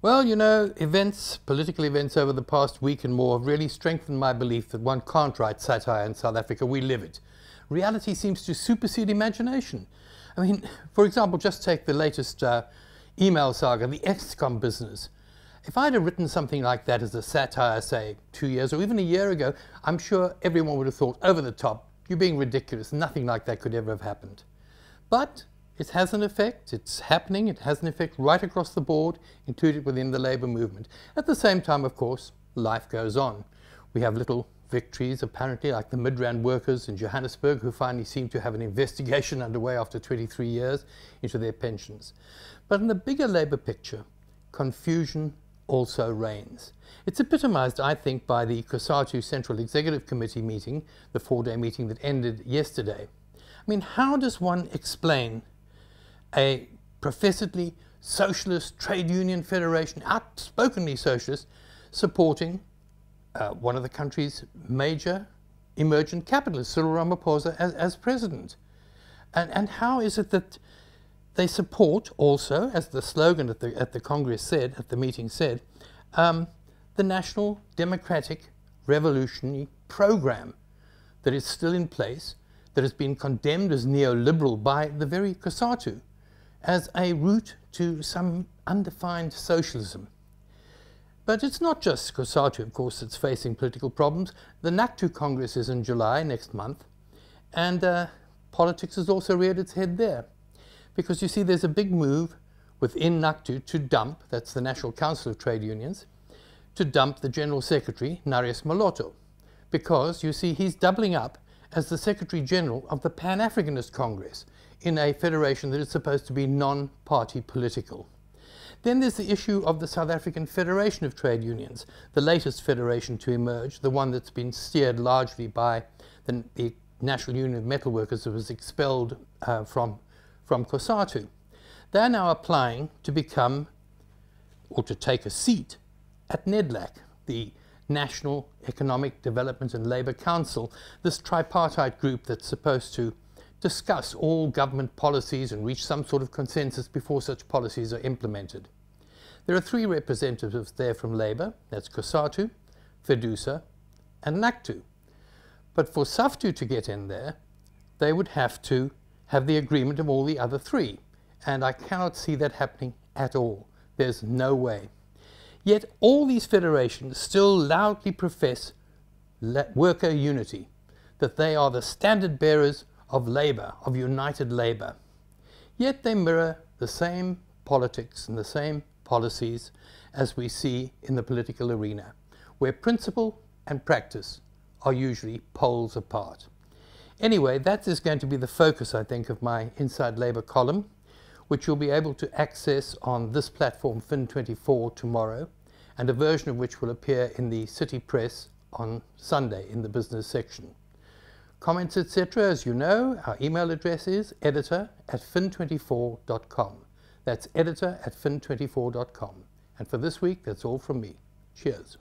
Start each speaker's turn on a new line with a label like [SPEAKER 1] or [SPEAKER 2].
[SPEAKER 1] Well, you know, political events over the past week and more have really strengthened my belief that one can't write satire in South Africa. We live it. Reality seems to supersede imagination. I mean, for example, just take the latest email saga, the Excom business. If I'd have written something like that as a satire, say, 2 years or even a year ago, I'm sure everyone would have thought, over the top, you're being ridiculous, nothing like that could ever have happened. But it has an effect, it's happening, it has an effect right across the board, included within the labour movement. At the same time, of course, life goes on. We have little victories, apparently, like the Midrand workers in Johannesburg, who finally seem to have an investigation underway after 23 years into their pensions. But in the bigger labour picture, confusion also reigns. It's epitomised, I think, by the COSATU Central Executive Committee meeting, the 4-day meeting that ended yesterday. I mean, how does one explain a professedly socialist trade union federation, outspokenly socialist, supporting one of the country's major emergent capitalists, Cyril Ramaphosa, as president? And how is it that they support also, as the slogan at the Congress said, at the meeting said, the National Democratic Revolutionary Program that is still in place, that has been condemned as neoliberal by the very COSATU as a route to some undefined socialism. But it's not just COSATU, of course, that's facing political problems. The NACTU Congress is in July next month, and politics has also reared its head there. Because you see, there's a big move within NACTU to dump, that's the National Council of Trade Unions, to dump the General Secretary, Narius Moloto, because, you see, he's doubling up as the Secretary General of the Pan-Africanist Congress in a federation that is supposed to be non-party political. Then there's the issue of the South African Federation of Trade Unions, the latest federation to emerge, the one that's been steered largely by the National Union of Metal Workers that was expelled from COSATU. They're now applying to become, or to take a seat, at NEDLAC, the National Economic Development and Labour Council, this tripartite group that's supposed to discuss all government policies and reach some sort of consensus before such policies are implemented. There are 3 representatives there from Labour, that's COSATU, FEDUSA and NACTU. But for SAFTU to get in there, they would have to have the agreement of all the other 3, and I cannot see that happening at all. There's no way. Yet all these federations still loudly profess worker unity, that they are the standard bearers of labour, of united labour. Yet they mirror the same politics and the same policies as we see in the political arena, where principle and practice are usually poles apart. Anyway, that is going to be the focus, I think, of my Inside Labour column, which you'll be able to access on this platform, Fin24, tomorrow, and a version of which will appear in the City Press on Sunday in the business section. Comments, etc., as you know, our email address is editor@fin24.com. That's editor@fin24.com. And for this week, that's all from me. Cheers.